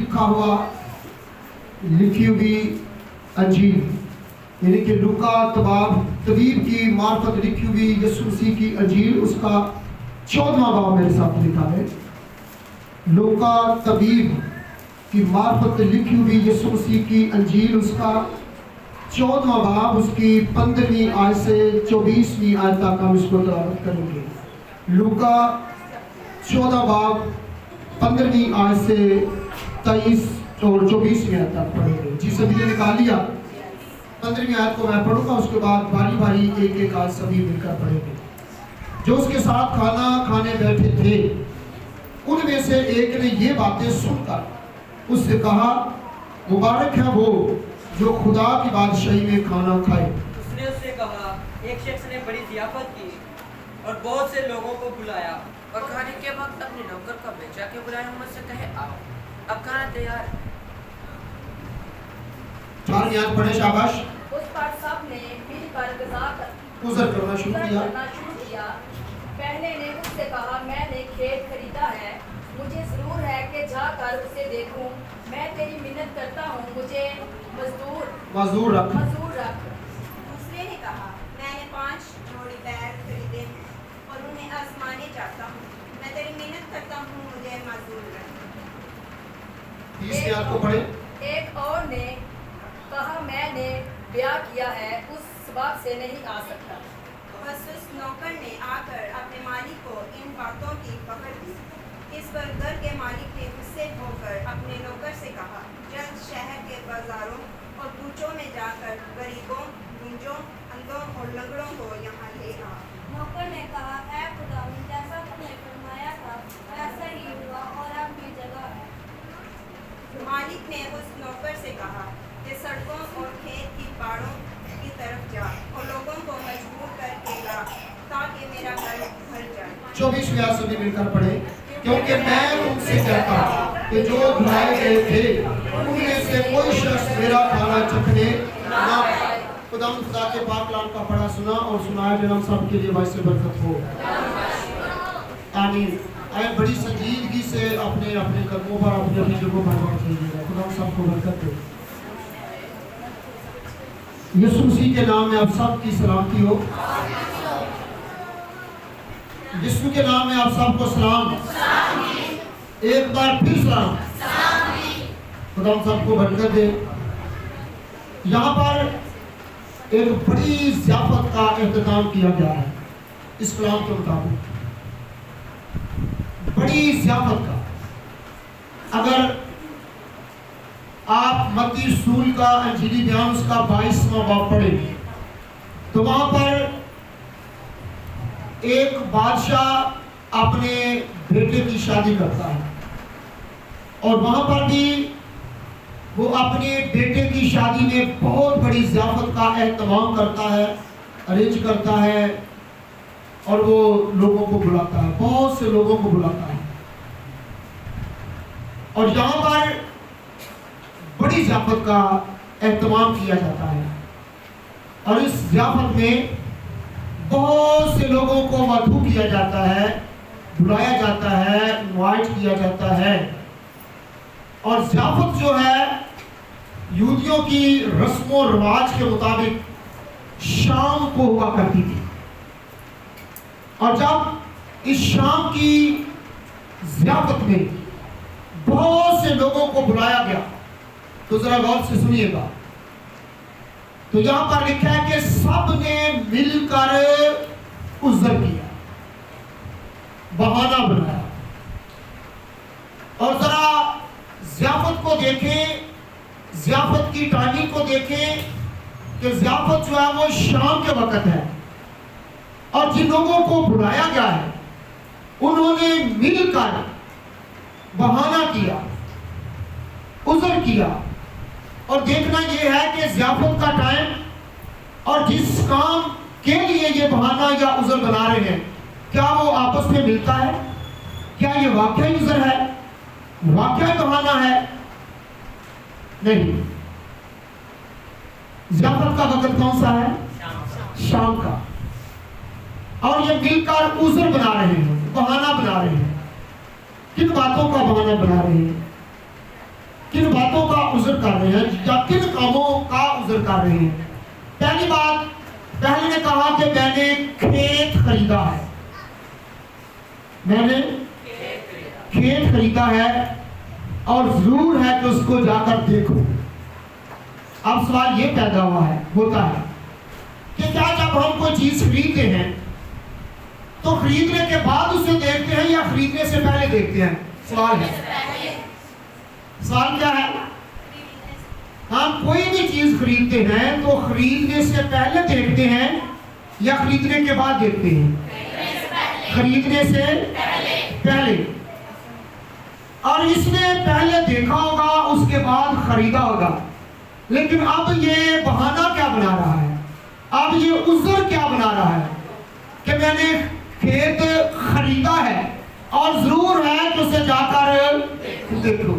लिखा हुआ लिखी हुई अंजील, यानी कि लूका तबीब की मार्फत लिखी हुई यीशु मसीह की अंजील, उसका 14वां बाब मेरे साथ लिखा है। लूका तबीब की मार्फत लिखी हुई यीशु मसीह की अंजील, उसका 14वां बाब, उसकी 15वीं आयत से 24वीं आयत तक हम इसको तिलावत करेंगे। लूका 14 बाब 15वीं आयत से 23 और 24वीं आयत तक पढ़ेंगे। जी सभी ने निकाल लिया? 15वीं आयत को मैं पढ़ूंगा, उसके बाद बारी बारी एक एक आयत सभी मिलकर पढ़ेंगे। जो उसके साथ खाना खाने बैठे थे उनमें से एक ने ये बातें सुनकर उससे कहा, मुबारक है वो जो खुदा की बादशाही में खाना खाए। उसने उससे कहा, एक शख्स ने बड़ी ज़ियाफत की और बहुत से लोगों को बुलाया और खाने के वक्त अपने नौकर को भेजा के बुलाया, मुझसे कहे आओ, अब खाना तैयार है। 4 याद पढ़े, शाबाश। उस पर सब ने मिलकर गुजर करना शुरू किया। पहले ने उससे कहा, मैंने खेत खरीदा है, मुझे जरूर है कि जाकर उसे देखूं। मैं तेरी मिन्नत करता हूँ, मुझे मजदूर रख। दूसरे ने कहा, मैंने 5 जोड़ी बैल खरीदे हैं और उन्हें आजमाने चाहता हूँ। मैं तेरी मिन्नत करता हूँ, मुझे मजदूर रख। 30 याद को पढ़े। एक और ने कहा, मैंने ब्याह किया है, उस सबब से नहीं आ सकता। बस उस नौकर ने आकर अपने मालिक को इन बातों की पकड़ दी। इस पर घर के मालिक ने गुस्से होकर अपने नौकर से कहा, जल्द शहर के बाजारों और कूचों में जाकर गरीबों, गूंजों, अंधों और लंगड़ों को यहाँ ले आ। नौकर ने कहा, ऐ खुदावंद, जैसा तुमने फरमाया था वैसा ही हुआ और अब भी जगह है। मालिक ने उस नौकर से कहा कि सड़कों और खेत की पाड़ों की तरफ जा और लोगों को मजबूर करके ला, ताकि मेरा घर भर जाए। 24वीं आयत सभी मिलकर पढ़े। क्योंकि मैं तुमसे कहता हूं कि जो बुलाए गए थे उनमें से कोई शख्स मेरा खाना चखने ना पाए। खुदा के पाक कलाम का पढ़ा सुना और सुनाया जनाब सब के लिए वाइस बरकत हो। आमीन। आए बड़ी संजीदगी से अपने अपने कदमों पर अपनी अपनी जगहों पर बैठ जाइएगा। खुदा सबको बरकत दे। यीशु मसीह के नाम में आप सब की सलामती हो। यीशु के नाम में आप सबको सलाम। एक बार फिर सलाम। खुदा सबको बरकत दे। यहाँ पर एक बड़ी ज़ियाफत का इंतजाम किया गया है इस कलाम के मुताबिक, बड़ी ज़ियाफत का। अगर आप मत्ती रसूल का अंजीली बयान उसका 22वां बाब पढ़े तो वहां पर एक बादशाह अपने बेटे की शादी करता है और वहां पर भी वो अपने बेटे की शादी में बहुत बड़ी ज़ियाफत का एहतमाम करता है, अरेंज करता है और वो लोगों को बुलाता है, बहुत से लोगों को बुलाता है। और यहाँ पर बड़ी ज़ियाफत का एहतमाम किया जाता है और इस ज़ियाफत में बहुत से लोगों को मदऊ किया जाता है, बुलाया जाता है, इनवाइट किया जाता है। और ज़ियाफत जो है यहूदियों की रस्म व रिवाज के मुताबिक शाम को हुआ करती थी। और जब इस शाम की ज़ियाफत में बहुत से लोगों को बुलाया गया तो जरा गौर से सुनिएगा। तो यहां पर लिखा है कि सब ने मिलकर उज़्र किया, बहाना बनाया। और जरा ज़ियाफत को देखें, ज़ियाफत की टाइमिंग को देखें कि ज़ियाफत जो है वो शाम के वक्त है और जिन लोगों को बुलाया गया है उन्होंने मिलकर बहाना किया, उज़्र किया। और देखना यह है कि ज़ियाफत का टाइम और जिस काम के लिए ये बहाना या उज़्र बना रहे हैं, क्या वो आपस में मिलता है? क्या ये वाकई उज़्र है, वाकई बहाना है? नहीं। ज़ियाफत का वक्त कौन सा है? शाम का। और ये मिलकर उज़्र बना रहे हैं, बहाना बना रहे हैं। किन बातों का बहाना बना रहे हैं? عذر کر رہے ہیں یا کن کاموں کا عذر کر رہے ہیں؟ پہلی بات، پہلے نے کہا کہ میں نے کھیت خریدا ہے، میں نے کھیت خریدا ہے اور ضرور ہے کہ اس کو جا کر دیکھو۔ اب سوال یہ پیدا ہوا ہے، ہوتا ہے کہ کیا جب ہم کوئی چیز خریدتے ہیں تو خریدنے کے بعد اسے دیکھتے ہیں یا خریدنے سے پہلے دیکھتے ہیں؟ سوال ہے، سوال کیا ہے؟ ہم کوئی بھی چیز خریدتے ہیں تو خریدنے سے پہلے دیکھتے ہیں یا خریدنے کے بعد دیکھتے ہیں؟ خریدنے سے پہلے۔ اور اس نے پہلے دیکھا ہوگا، اس کے بعد خریدا ہوگا، لیکن اب یہ بہانہ کیا بنا رہا ہے؟ اب یہ عذر کیا بنا رہا ہے کہ میں نے کھیت خریدا ہے اور ضرور ہے کہ اسے جا کر دیکھو۔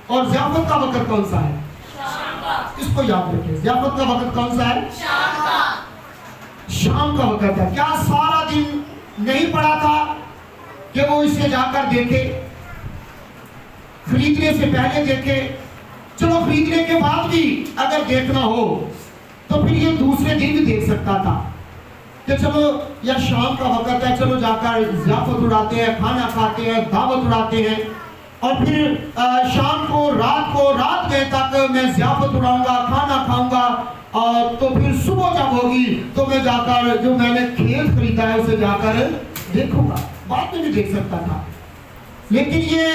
اور ضیافت کا وقت کون سا ہے؟ شام کا۔ اس کو یاد رکھیں، ضیافت کا وقت کون سا ہے؟ شام کا۔ شام کا وقت ہے۔ کیا سارا دن نہیں پڑا تھا کہ وہ اسے جا کر دیکھے، خریدنے سے پہلے دیکھے؟ چلو خریدنے کے بعد بھی اگر دیکھنا ہو تو پھر یہ دوسرے دن بھی دیکھ سکتا تھا کہ چلو یا شام کا وقت ہے، چلو جا کر ضیافت اڑاتے ہیں، کھانا کھاتے ہیں، دعوت اڑاتے ہیں، اور پھر شام کو رات میں تک میں ضیافت اڑاؤں گا، کھانا کھاؤں گا، اور تو پھر صبح جب ہوگی تو میں جا کر جو میں نے کھیت خریدا ہے اسے جا کر دیکھوں گا۔ بعد میں بھی دیکھ سکتا تھا، لیکن یہ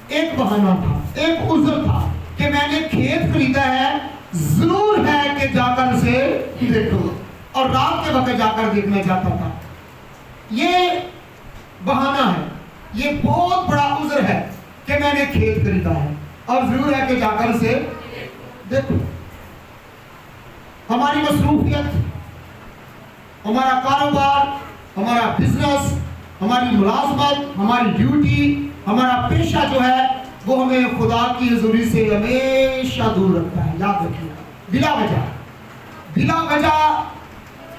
ایک بہانہ تھا، ایک عذر تھا کہ میں نے کھیت خریدا ہے، ضرور ہے کہ جا کر اسے دیکھو، اور رات کے وقت جا کر دیکھنا چاہتا تھا۔ یہ بہانہ ہے، یہ بہت بڑا عذر ہے کہ میں نے کھیت خریدا ہے اور ضرور ہے کہ جا کر اسے دیکھو۔ ہماری مصروفیت، ہمارا کاروبار، ہمارا بزنس، ہماری ملازمت، ہماری ڈیوٹی، ہمارا پیشہ جو ہے وہ ہمیں خدا کی حضوری سے ہمیشہ دور رکھتا ہے۔ یاد رکھیے، بلا وجہ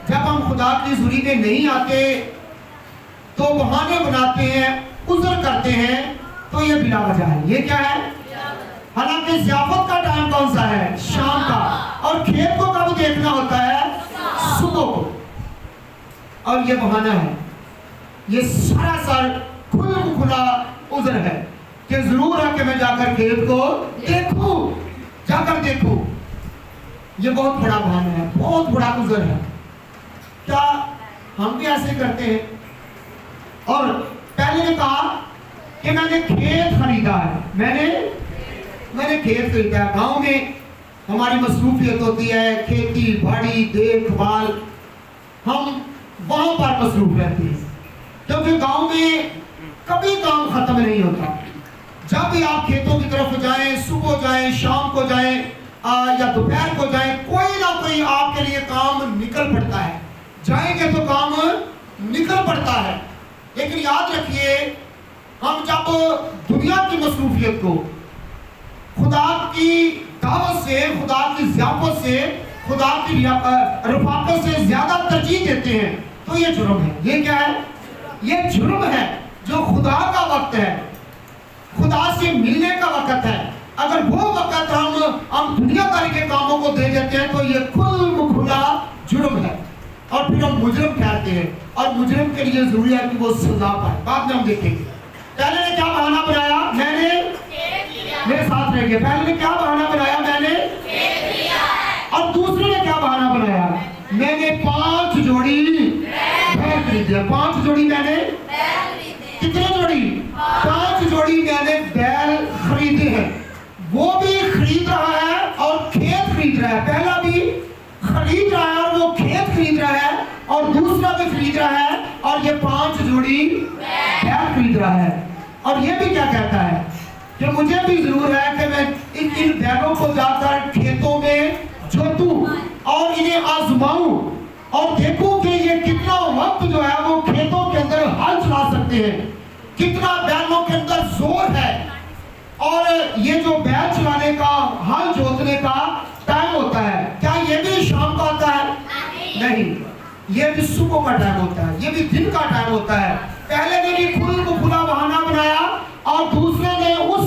جب ہم خدا کی حضوری میں نہیں آتے تو بہانے بناتے ہیں، عذر کرتے ہیں، تو یہ بلا وجہ ہے۔ یہ کیا ہے؟ حالانکہ ضیافت کا ٹائم کون سا ہے؟ شام کا۔ اور کھیت کو کب دیکھنا ہوتا ہے؟ صبح کو۔ اور یہ بہانہ ہے، یہ سراسر کھلا عذر ہے کہ ضرور ہے کہ میں جا کر کھیت کو دیکھوں، جا کر دیکھوں۔ یہ بہت بڑا بہانہ ہے، بہت بڑا عذر ہے۔ کیا ہم بھی ایسے کرتے ہیں؟ اور پہلے نے کہا کہ میں نے کھیت خریدا ہے، میں نے کھیت خریدا ہے۔ گاؤں میں ہماری مصروفیت ہوتی ہے، کھیتی باڑی، دیکھ بھال، ہم وہاں پر مصروف رہتے ہیں، کیونکہ گاؤں میں کبھی کام ختم نہیں ہوتا۔ جب بھی آپ کھیتوں کی طرف جائیں، صبح جائیں، شام کو جائیں یا دوپہر کو جائیں، کوئی نہ کوئی آپ کے لیے کام نکل پڑتا ہے۔ جائیں گے تو کام نکل پڑتا ہے۔ لیکن یاد رکھیے، ہم جب دنیا کی مصروفیت کو خدا کی دعوت سے، خدا کی ضیافت سے، خدا کی رفاقت سے زیادہ ترجیح دیتے ہیں تو یہ جرم ہے۔ یہ کیا ہے؟ یہ جرم ہے۔ جو خدا کا وقت ہے، خدا سے ملنے کا وقت ہے، اگر وہ وقت ہم دنیا داری کے کاموں کو دے دیتے ہیں تو یہ کھلا جرم ہے، اور پھر ہم مجرم ٹھہرتے ہیں، اور مجرم کے لیے ضروری ہے کہ وہ سزا پائے۔ بعد میں ہم دیکھیں گے۔ پہلے نے کیا بہانہ بنایا؟ میں نے میرے ساتھ رہ گیا۔ پہلے نے کیا بہانہ بنایا؟ میں نے اور دوسرے نے کیا بہانہ بنایا؟ میں نے 5 جوڑی بیل خریدے۔ 5 جوڑی میں نے کتنے جوڑی؟ 5 جوڑی میں نے بیل خریدے ہیں۔ وہ بھی خرید رہا ہے اور کھیت خرید رہا ہے۔ پہلا بھی خرید رہا ہے اور وہ کھیت خرید رہا ہے، اور دوسرا بھی خرید رہا ہے اور یہ 5 جوڑی بیل خرید رہا ہے۔ اور یہ بھی کیا کہتا ہے کہ مجھے بھی ضرور ہے کہ میں ان بیلوں کو جا کر کھیتوں میں جوتوں اور انہیں آزماؤں اور دیکھوں کہ یہ کتنا وقت جو ہے وہ کھیتوں کے اندر ہل چلا سکتے ہیں، کتنا بیلوں کے اندر زور ہے۔ اور یہ جو بیل چلانے کا، ہل جوتنے کا ٹائم ہوتا ہے، کیا یہ بھی شام کا ہوتا ہے؟ نہیں، یہ بھی صبح کا ٹائم ہوتا ہے، یہ بھی دن کا ٹائم ہوتا ہے۔ پہلے نے بھی کھلا بہانہ بنایا اور دوسرے نے اس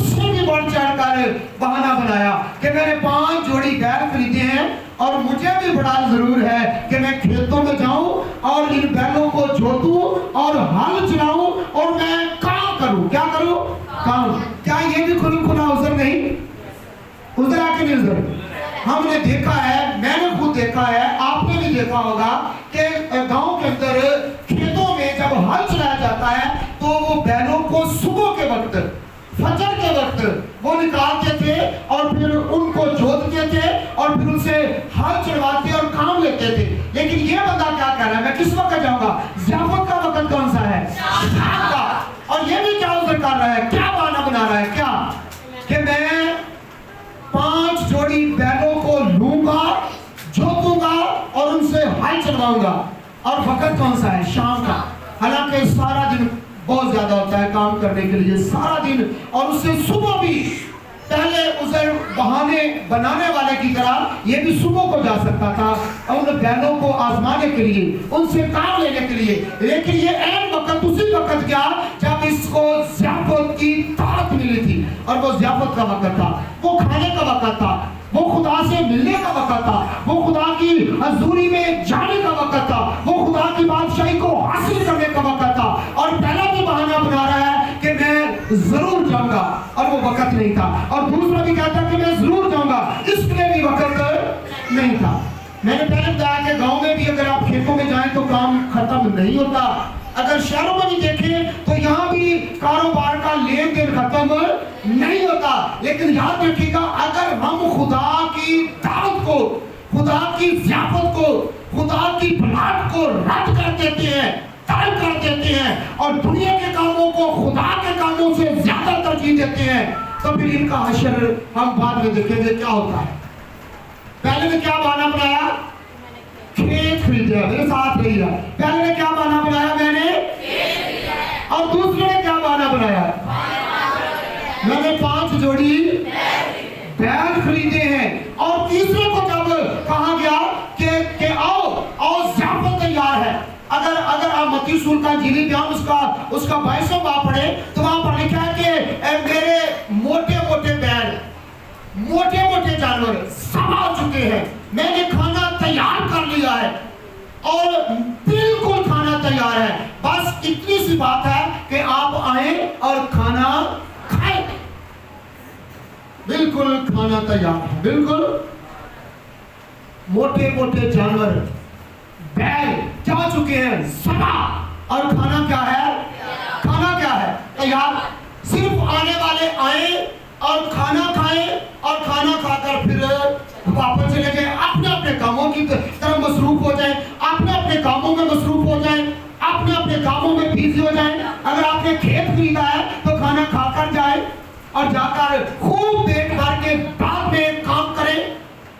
ضرور ہے کہ میں کھیتوں میں جاؤں اور ان بیلوں کو جوتوں اور ہل چلاؤں اور میں کام کروں. کیا کروں؟ کام. کیا یہ بھی کھلا عذر نہیں؟ عذر ہے کہ نہیں عذر؟ ہم نے دیکھا ہے, میں نے خود دیکھا ہے, آپ نے بھی دیکھا ہوگا کہ گاؤں کے اندر کھیتوں میں جب ہل چلایا جاتا ہے تو وہ بیلوں کو صبح کے وقت, فجر کے وقت وہ نکالتے تھے اور پھر ان کو جوتتے تھے اور پھر ان سے ہل چلواتے اور کام لیتے تھے. لیکن یہ بندہ کیا کہہ رہا ہے, میں کس وقت جاؤں گا؟ ضیافت کا وقت کون سا ہے؟ شام کا. اور یہ بھی کیا عذر کر رہا ہے, کیا بہانہ بنا رہا ہے, کیا کہ میں 5 جوڑی بیلوں کو لوں گا, جوتوں گا اور ان سے ہل چلواؤں گا. اور وقت کون سا ہے؟ شام کا. حالانکہ سارا دن بہت زیادہ ہوتا ہے کام کرنے کے لیے, سارا دن, اور اس سے صبح بھی. پہلے عذر بہانے بنانے والے کی طرح یہ بھی صبح کو جا سکتا تھا ان بیلوں کو آزمانے کے لیے, ان سے کام لینے کے لیے. لیکن یہ عین وقت اسی وقت کیا جب اس کو ضیافت کی طاقت ملی تھی, اور وہ ضیافت کا وقت تھا, وہ کھانے کا وقت تھا, وہ خدا سے ملنے کا وقت تھا, وہ خدا کی حضوری میں جانے کا وقت تھا, وہ خدا کی بادشاہی کو حاصل کرنے کا وقت تھا. اور پہلا بھی بہانہ بنا رہا ہے کہ میں ضرور جاؤں گا, اور وہ وقت نہیں تھا. اور دوسرا بھی کہتا کہ میں ضرور جاؤں گا, اس کے لیے بھی وقت نہیں تھا. میں نے پہلے بتایا کہ گاؤں میں بھی اگر آپ کھیتوں میں جائیں تو کام ختم نہیں ہوتا. اگر شہروں میں بھی دیکھیں تو یہاں بھی کاروبار کا لین دین ختم نہیں ہوتا. لیکن یاد رکھیے گا, اگر ہم خدا کی دعوت کو, خدا کی ضیافت کو, خدا کی بلاٹ کو رد کر دیتے ہیں, ترک کر دیتے ہیں, اور دنیا کے کاموں کو خدا کے کاموں سے زیادہ ترجیح دیتے ہیں, تو پھر ان کا حشر ہم بعد میں دیکھیں گے کیا ہوتا ہے. پہلے نے کیا بہانہ بنایا؟ کھیت خریدے. میرے ساتھ رہی ہے. پہلے نے کیا بہانہ بنایا؟ میں نے کھیت خریدا. اور دوسرے نے کیا بہانہ بنایا؟ میں نے 5 جوڑی بیل خریدے ہیں. اور تیسرے کو جب کہا گیا کہ آؤ ضیافت تیار ہے. اگر آپ متی رسول کا انجیلی بیان اس کا 22واں باب پڑھے تو وہاں پر لکھا ہے کہ میرے موٹے موٹے بیل, موٹے موٹے جانور سب آ چکے ہیں, میں نے کھانا تیار کر لیا ہے, اور بالکل کھانا تیار ہے. بس اتنی سی بات ہے کہ آپ آئیں اور کھانا کھائیں. بالکل کھانا تیار ہے, بالکل. موٹے موٹے جانور بیل جا چکے ہیں سبا, اور کھانا کیا ہے؟ کھانا کیا ہے؟ تیار. صرف آنے والے آئیں اور کھانا کھائیں, اور کھانا کھا کر پھر واپس چلے گئے, اپنے اپنے کاموں کی طرف مصروف ہو جائیں, اپنے اپنے کاموں میں مصروف ہو جائیں, اپنے اپنے کاموں میں بزی ہو جائیں. اگر آپ نے کھیت خریدا ہے تو کھانا کھا کر جائیں اور جا کر خوب پیٹ بھر کے بعد میں کام کریں.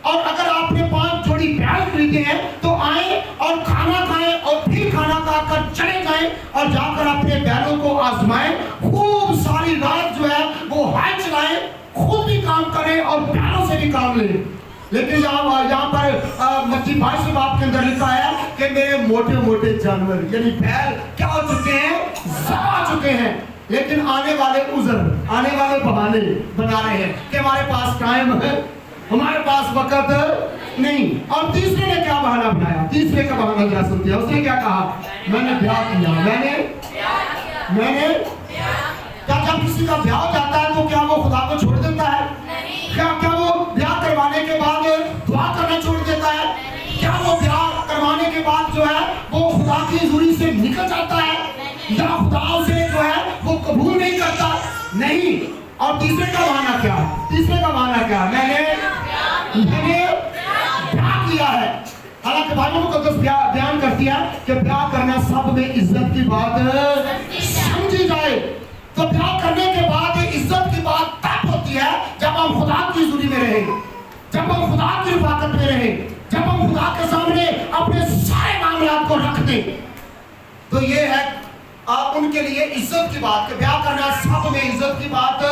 اور اگر آپ نے 5 جوڑی بیل خریدے ہیں تو آئیں اور کھانا کھائیں, اور پھر کھانا کھا کر چلے جائیں اور جا کر اپنے بیلوں کو آزمائیں. خوب ساری رات جو ہے وہ ہل چلائیں, خود بھی کام کریں اور بیلوں سے بھی کام لیں. لیکن یہاں پر متی 22 باب کے اندر لکھا ہے کہ میرے موٹے موٹے جانور یعنی بیل کیا ہو چکے ہیں؟ سب آ چکے ہیں. لیکن آنے والے عذر, آنے والے بہانے بنا رہے ہیں کہ ہمارے پاس ٹائم ہے, ہمارے پاس وقت نہیں. اور تیسرے نے کیا بہانہ بنایا؟ تیسرے کا بہانہ کیا سنتے ہیں؟ اس نے کیا کہا؟ میں نے بیاہ کیا, میں نے کیا. جب کسی کا بیاہ ہو جاتا ہے تو کیا وہ خدا کو چھوڑ دیتا ہے؟ کیا وہ بیاہ کروانے کے بعد دعا کرنا چھوڑ دیتا ہے؟ کیا وہ بیاہ کروانے کے بعد جو ہے وہ خدا کی حضوری سے نکل جاتا ہے, یا خدا اسے جو ہے وہ قبول نہیں کرتا؟ نہیں. اور تیسرے کا بہانہ کیا ہے؟ تیسرے کا بہانہ کیا ہے؟ میں نے بیاہ کیا ہے. حالانکہ بائبل مقدس بیان کرتی ہے کہ بیاہ کرنا سب میں عزت کی بات سمجھی جائے. تو بیاہ کرنے کے بعد عزت کی بات تب ہوتی ہے جب ہم خدا کی حضوری میں رہیں, جب ہم خدا کی رفاقت میں رہیں, جب ہم خدا کے سامنے اپنے سارے معاملات کو رکھ دیں. تو یہ ہے ان کے لیے عزت کی بات کہ بیاہ کرنا سب میں عزت کی بات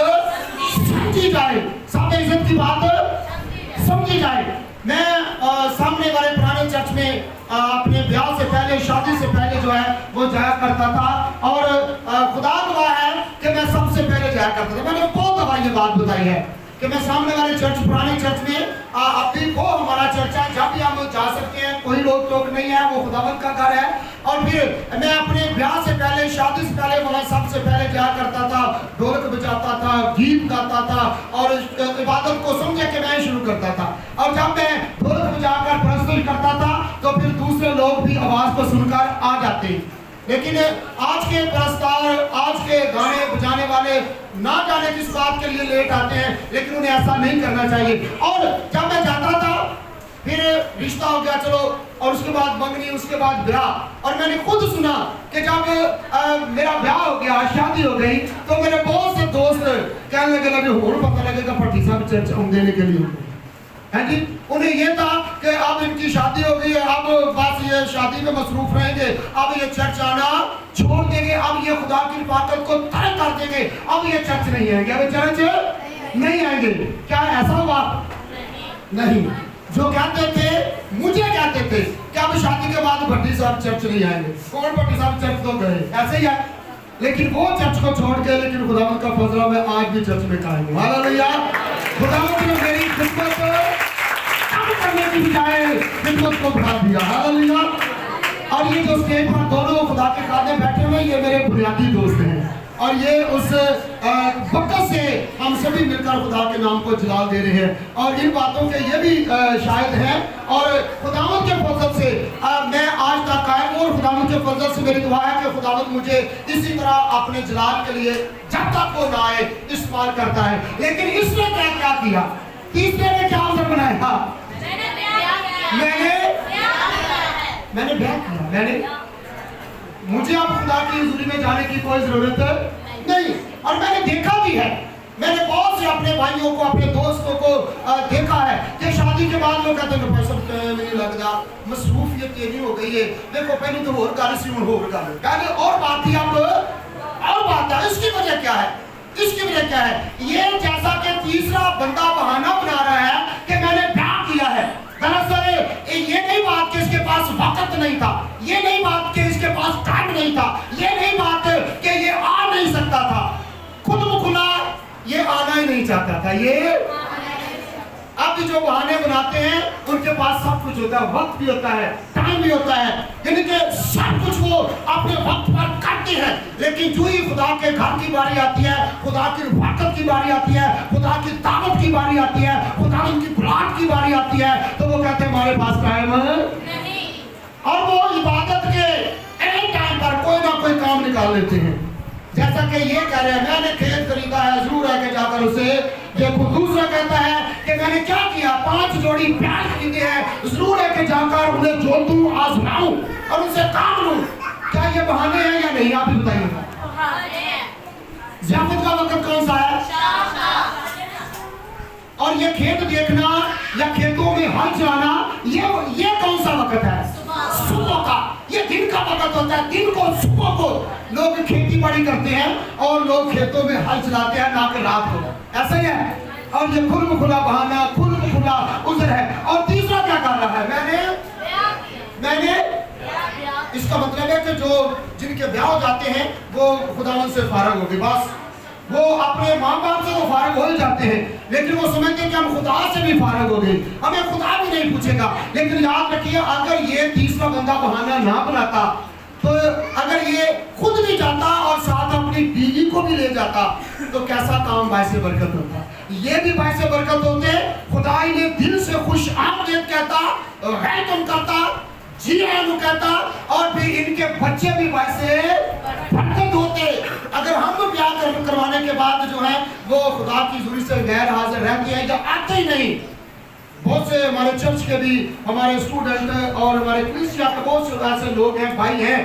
سمجھی جائے, سب میں عزت کی بات سمجھی جائے. میں سامنے والے پرانے چرچ میں اپنے بیاہ سے پہلے, شادی سے پہلے جو ہے وہ جایا کرتا تھا, اور خدا گواہ ہے کہ میں سب سے پہلے جایا کرتا تھا. میں نے بہت دفعہ یہ بات بتائی ہے कि मैं सामने वाले चर्च, पुराने चर्च में अब भी वो हमारा चर्च है, जब भी हम जा सकते हैं, कोई रोक टोक नहीं है, वो खुदावंद का घर है। और फिर मैं अपने ब्याह से पहले, शादी से पहले वहाँ सबसे पहले क्या करता था, ढोलक बजाता था, गीत गाता था और इबादत को समझे कि मैं शुरू करता था। और जब मैं ढोलक बजाकर प्रस्तुत करता था तो फिर दूसरे लोग भी आवाज़ को सुनकर आ जाते। लेकिन आज के प्रस्ताव, आज के गाने बजाने वाले ना जाने किस बात के लिए लेट आते हैं, लेकिन उन्हें ऐसा नहीं करना चाहिए। और जब मैं जाता था, फिर रिश्ता हो गया चलो, और उसके बाद मंगनी, उसके बाद ब्याह। और मैंने खुद सुना कि जब मेरा ब्याह हो गया, शादी हो गई, तो मेरे बहुत से दोस्त कहने लगे और पता लगेगा भट्टी साहब चर्च देने के लिए है जी। उन्हें ये था कि अब इनकी शादी हो गई है, अब बस ये शादी में मसरूफ रहेंगे, अब ये चर्च आना छोड़ देंगे, अब ये खुदा की इबादत को तर्क कर देंगे, अब ये चर्च नहीं आएंगे, अब चर्च नहीं आएंगे। क्या ऐसा हुआ? नहीं। जो कहते थे, मुझे कहते थे कि अब शादी के बाद भट्टी साहब चर्च नहीं आएंगे। कौन भट्टी साहब चर्च तो गए, ऐसे ही है। लेकिन वो चर्च को छोड़ के, लेकिन खुदावंद का फजला में आज भी चर्च में कायम हूं। हालेलुया। खुदावंद ने मेरी खिदमत कम करने की बजाय खिदमत को बढ़ा दिया। हालेलुया। और ये जो स्टेज पर दोनों खुदा के खाने बैठे हुए, ये मेरे बुनियादी दोस्त हैं, और ये उस वक्त से हम सभी मिलकर खुदा के नाम को जलाल दे रहे हैं। और इन बातों के ये भी शायद हैं, और खुदावंद के फजल से मैं आज तक कायम हूं। और खुदावंद के फजल से मेरी दुआ है कि खुदावंद मुझे इसी तरह अपने जलाल के लिए जब तक वो ना आए इस्तेमाल करता है। लेकिन इसने क्या किया? तीसरे ने क्या अवसर बनाया? मैंने ब्याह किया। मुझे अब खुदा की हुजूरी में जाने की कोई जरूरत नहीं। और मैंने देखा भी है, मैंने बहुत से अपने भाइयों को, अपने दोस्तों को देखा है कि शादी के बाद लोग कहते हैं पैसा नहीं लगता, मसरूफियत तेरी हो गई है, देखो पहले तो और गाली सी हो पहले और बात थी, अब और बात है। इसकी वजह क्या है? इसकी वजह क्या है? ये जैसा कि तीसरा बंदा बहाना बना रहा है कि मैंने ब्याह किया है। दरअसल ये नहीं बात कि इसके पास वक्त नहीं था, ये नहीं बात कि इसके पास टाइम नहीं था, ये नहीं बात कि ये आ नहीं सकता था, खुद मुखला ये आना ही नहीं चाहता था। ये अब जो बहाने बनाते हैं, उनके पास सब कुछ होता है, वक्त भी होता है, टाइम भी होता है, यानी कि सब कुछ वो अपने वक्त पर करते हैं। लेकिन जो ही खुदा के घर की बारी आती है, खुदा की वक़्त की बारी आती है, खुदा की दावत की बारी आती है, खुदा की बुलाहट की बारी आती है, तो वो कहते हैं हमारे पास टाइम नहीं। और वो इबादत के एनी टाइम पर कोई ना कोई काम निकाल लेते हैं। जैसा कि ये कह रहे हैं मैंने खेत खरीदा है, जरूर है कि जाकर उसे देखो। दूसरा कहता है कि मैंने क्या किया, 5 जोड़ी प्याज खरीदे हैं, जरूर है कि जाकर उन्हें जोतूं, आजमाऊं और उनसे काम लूं। क्या ये बहाने हैं या नहीं? आप ही बताइए। ज़ियाफत का वक्त कौन सा है? और ये खेत देखना या खेतों में हल चलाना, ये कौन सा वक्त है? सुबह का। ये दिन का वक्त होता है। दिन को, सुबह को लोग खेती बाड़ी करते हैं और लोग खेतों में हल चलाते हैं, ना कि रात को। ऐसा ही है। और ये खुल्म खुला बहाना, खुल्म खुला उज़र है। और तीसरा क्या कर रहा है? मैंने इसका मतलब है कि जो जिनके ब्याह हो जाते हैं वो खुदावंद से फारग हो गए, बस वो अपने माँ बाप से तो फारग हो ही जाते हैं, लेकिन वो समझते हैं कि हम खुदा से भी फारग हो गए, हमें खुदा भी नहीं पूछेगा। लेकिन याद रखिए, अगर ये तीसरा बंदा बहाना ना बनाता, तो अगर ये खुद भी जाता और साथ अपनी बीवी को भी ले जाता, तो कैसा काम बाइसे बरकत होता। ये भी बाइसे बरकत होते। खुदा ने दिल से खुश आमदीद कहता, वेलकम करता, जी आयु कहता, और फिर इनके बच्चे भी बाइसे बरकत होते। अगर हम ब्याह करवाने के बाद जो है वो खुदा की हुजूरी से गैर हाजिर रहते हैं या आते ही नहीं। बहुत से हमारे चर्च के भी हमारे स्टूडेंट और हमारे कलीसिया के बहुत से ऐसे लोग हैं, भाई हैं,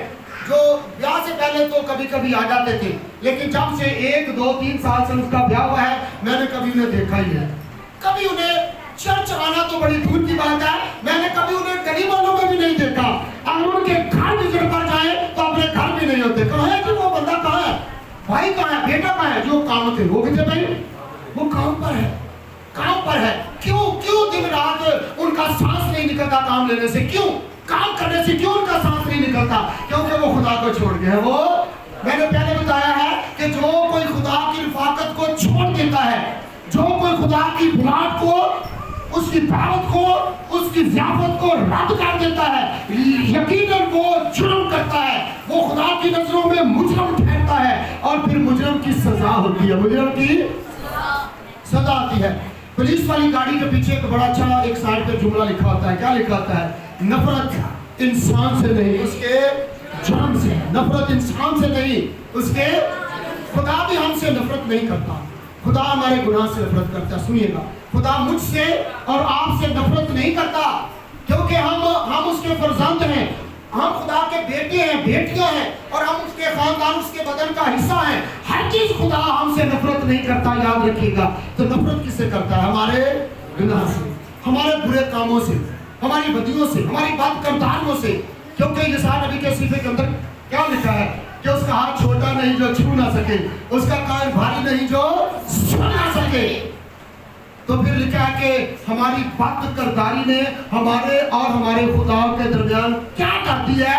जो ब्याह से पहले तो कभी कभी आ जाते थे, लेकिन जब से 1, 2, 3 साल से उसका ब्याह हुआ है, मैंने कभी उन्हें देखा ही है। कभी उन्हें चर्च आना तो बड़ी दूर की बात है, मैंने कभी उन्हें गली वालों में भी नहीं देखा। अगर उनके घर विजिट पर जाए तो अपने घर भी नहीं होते। कहाँ है कि वो बंदा कहाँ है, भाई कहाँ है, बेटा कहाँ है? जो काम थे वो भी थे भाई, वो काम पर है, काम पर है। क्यों दिन रात उनका सांस नहीं निकलता काम लेने से? क्यों काम करने से क्यों उनका सांस नहीं निकलता? क्योंकि वो खुदा को छोड़ गए। वो मैंने पहले बताया है कि जो कोई खुदा की रिफाकत को छोड़ देता है, जो कोई खुदा की बुलाहट को, उसकी दावत को, उसकी ज़ियाफत को रद्द कर देता है, यकीनन वो जुर्म करता है, वो खुदा की नजरों में मुजरम ठहरता है और फिर मुजरम की सजा होती है, मुजरम की सजा आती है। पुलिस वाली गाड़ी के पीछे एक बड़ा अच्छा एक साइड पे जुमला लिखा होता है, क्या लिखा होता है? नफरत इंसान से नहीं उसके जुर्म से, नफरत इंसान से नहीं उसके, खुदा भी हमसे नफरत नहीं करता, खुदा हमारे गुनाह से नफरत करता है। सुनिएगा, खुदा मुझसे और आपसे नफरत नहीं करता, क्योंकि हम उसके फर्जंद हैं, हम खुदा के बेटे हैं, बेटियां हैं, और हम उसके खानदान, उसके बदन का हिस्सा हैं। हर चीज खुदा हमसे नफरत नहीं करता, याद रखिएगा। तो नफरत किससे करता है? हमारे गुनाह से, हमारे बुरे कामों से, हमारी बदियों से, हमारी बद किरदारियों से। क्योंकि यशायाह नबी के सीफे के अंदर क्या लिखा है कि उसका हाथ छोटा नहीं जो छू ना सके, उसका कान भारी नहीं जो सुन ना सके। तो फिर लिखा है कि हमारी बद किरदारी ने हमारे और हमारे खुदा के दरमियान क्या कर दी है?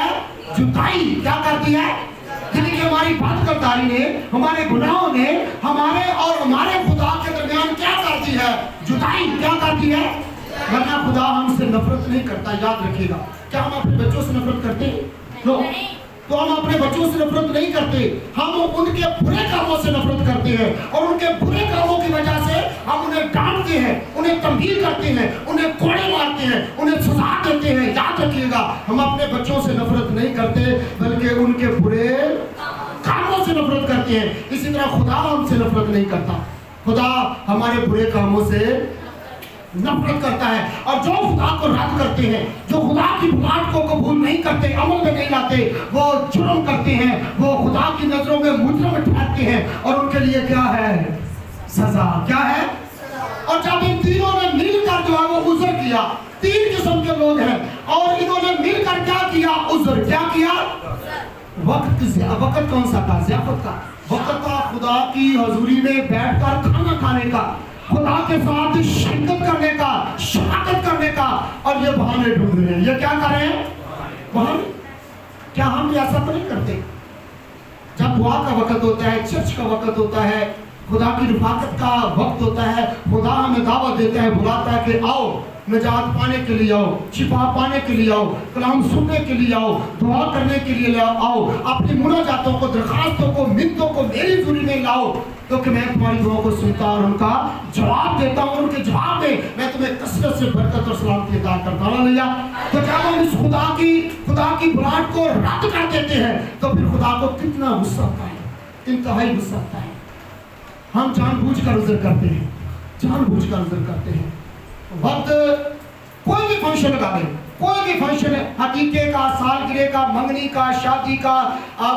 जुदाई। क्या कर दी है? यानी कि हमारी बद किरदारी ने, हमारे गुनाहों ने हमारे और हमारे खुदा के दरमियान क्या कर दी है? जुदाई। क्या कर दी है? वरना खुदा हमसे नफरत नहीं करता, याद रखिएगा। क्या हम अपने बच्चों से नफरत करते हैं? तो हम अपने बच्चों से नफरत नहीं करते, हम उनके बुरे कामों से नफरत करते हैं, और उनके बुरे कामों की वजह से हम उन्हें डांटते हैं, उन्हें तंबीह करते हैं, उन्हें कोड़े मारते हैं, उन्हें सजा देते हैं। याद रखिएगा, हम अपने बच्चों से नफरत नहीं करते, बल्कि उनके बुरे कामों से नफरत करते हैं। इसी तरह खुदा हमसे नफरत नहीं करता, खुदा हमारे बुरे कामों से नफरत करता है। और जो खुदा को रद्द करते हैं, जो खुदा की बुलाहट को कबूल नहीं करते, अमल में नहीं लाते, वो जुर्म करते हैं, वो खुदा की नजरों में मुजरम ठहरते हैं, और उनके लिए क्या है? सजा। क्या है? और जब इन तीनों ने मिलकर जो है वो उज़र किया, तीन किस्म के लोग हैं, और इन्होंने मिलकर क्या किया? उज़र। क्या किया? वक्त कौन सा था? ज़ियाफत का वक्त था, खुदा की हजूरी में बैठकर खाना खाने का, खुदा के साथ शिरकत करने का, शराकत करने का। और ये बहाने ढूंढ रहे हैं, ये क्या कर रहे हैं? बहाने। क्या हम भी ऐसा तो नहीं करते? जब दुआ का वक्त होता है, चर्च का वक्त होता है, खुदा की रफाकत का वक्त होता है, खुदा हमें दावत देता है, बुलाता है कि आओ, निजात पाने के लिए आओ, शिफा पाने के लिए आओ, कलाम सुनने के लिए आओ, दुआ करने के लिए आओ, अपनी मुनाजातों को, दरखास्तों को, मिन्नतों को मेरी जुरी में लाओ, क्योंकि मैं तुम्हारी दुआओं को सुनता और उनका जवाब देता हूँ। उनके जवाब में मैं तुम्हें कसरत से बरकत और सलामती अता करता हूँ। हालेलुया। तो जब हम इस खुदा की बुलाहट को रद्द कर देते हैं, तो फिर खुदा को कितना गुस्सा आता है, इंतहाई गुस्सा आता है। हम जानबूझकर उज़र करते हैं, जानबूझकर उज़र करते हैं। वक्त कोई भी फंक्शन लगा दें, कोई भी फंक्शन, हकीके का, सालगिरह का, मंगनी का, शादी का,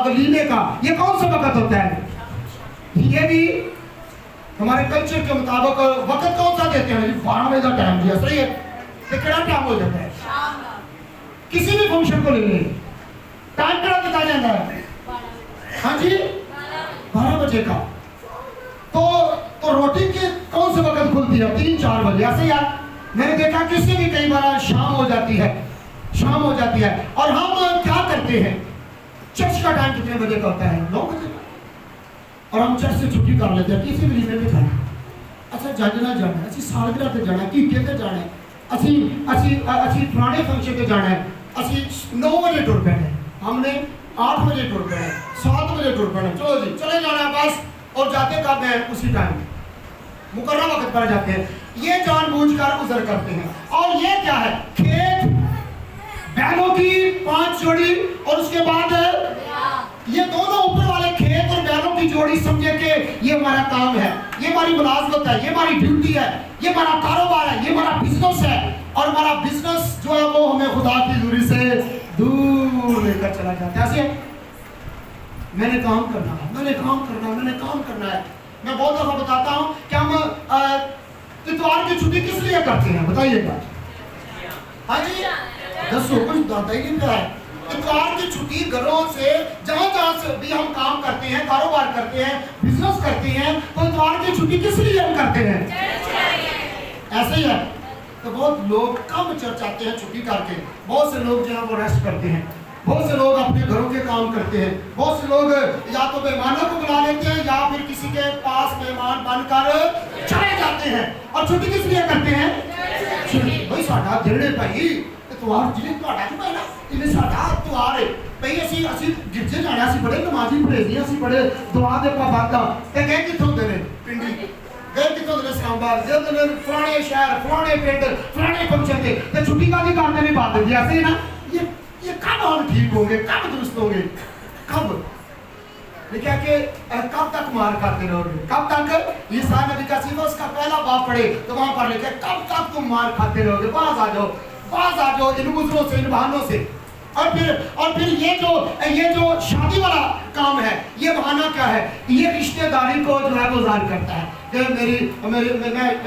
गलीमे का, ये कौन सा वक्त होता है? ये भी हमारे कल्चर के मुताबिक वक्त कौन सा देते हैं? 12 बजे का टाइम दिया, सही है? तो क्या टाइम हो जाता है? किसी भी फंक्शन को ले लें, टाइम क्या बताया जाता है? हाँ जी, 12 बजे का। तो रोटी के कौन से वक्त खुलती है? 3-4 बजे, ऐसे यार मैंने देखा किसी भी कई बार शाम हो जाती है, शाम हो जाती है। और हम क्या करते हैं? चर्च का टाइम कितने बजे का होता है? 9 बजे। और हम चर्च से छुट्टी कर लेते हैं, किसी भी लीमे में जाना, अच्छा जज ना जाना, अच्छी सालगिरह से जाना, कीके से जाना है, अच्छी पुराने फंक्शन पे जाना है, अच्छी 9 बजे टुर पैना, हमने 8 बजे टुर पैना, 7 बजे टुर पैना, चलो जी चले जाना है बस। और जाते कब हैं? उसी टाइम मुकर्रर वक्त पर जाते हैं। ये जानबूझकर उज़र करते हैं। और ये क्या है? खेत, बैलों की 5 जोड़ी, और उसके बाद ये दोनों ऊपर वाले खेत और बैलों की जोड़ी समझे कि ये हमारा काम है, ये हमारी मुलाजमत है, ये हमारी ड्यूटी है, ये हमारा कारोबार है, ये हमारा बिजनेस है। और हमारा बिजनेस जो है वो हमें खुदा की दूरी से दूर लेकर चला जाता है। ऐसे मैंने काम करना है, मैंने काम करना है, मैंने काम करना है। मैं बहुत दफा बताता हूँ कि हम इतवार की छुट्टी किस लिए करते हैं? बताइएगा। हाँ जी, दसो कुछ दादा ही नहीं पे है। इतवार की छुट्टी घरों से जहाँ से भी हम काम करते हैं, कारोबार करते हैं, बिजनेस करते हैं, तो इतवार की छुट्टी किस लिए हम करते हैं? ऐसे ही है। तो बहुत लोग कम चर्च आते हैं छुट्टी करके, बहुत से लोग जो है वो रेस्ट करते हैं, बहुत से लोग अपने घरों के काम करते हैं, बहुत से लोग या तो मेहमानों को बुला लेते हैं या फिर किसी के पास मेहमान बनकर चले जाते हैं। जाते हैं और छुट्टी किस लिए करते हैं भाई साडा दिल है भाई त्योहार जिन्हें ਤੁਹਾਡਾ ਕੀ ਭਾਈ ਨਾ ਇਹਨੇ ਸਾਡਾ ਤਿਉਹਾਰ ਹੈ ਭਈ ਅਸੀਂ ਗਿਰਜੇ ਜਾਣਾ ਅਸੀਂ ਬੜੇ ਨਮਾਜ਼ੀ ਪਰਹੇਜ਼ੀ ਅਸੀਂ ਬੜੇ ਦੁਆ ਦੇ ਪਾਬੰਦ ਆ ਤੇ ਗਏ ਕਿੱਥੋਂ ਹੁੰਦੇ ਨੇ ਪਿੰਡੀ ਗਏ ਕਿੱਥੋਂ ਹੁੰਦੇ ਨੇ ਇਸਲਾਮਾਬਾਦ ਦੇ ਨੇ ਫਲਾਣੇ ਸ਼ਹਿਰ ਫਲਾਣੇ ਪਿੰਡ ਫਲਾਣੇ ਫੰਕਸ਼ਨ ਤੇ ਛੁੱਟੀ ਕਾਹਦੀ ਕਰਦੇ ਨੇ ਬਾਤ ਦਿੰਦੇ ਅਸੀਂ ਨਾ ये कब हम ठीक होंगे कब दुरुस्त होंगे कब लिखा कि कब तक मार खाते रहोगे कब तक ईसा नबी का सीधा उसका पहला बाप पढ़े तो वहां पर लिखा कब तक तुम मार खाते रहोगे बाज आ जाओ इन गुजरों से इन बहानों से और फिर ये जो शादी वाला काम है ये बहाना क्या है ये रिश्तेदारी को जो है वो जाहिर करता है कि मैं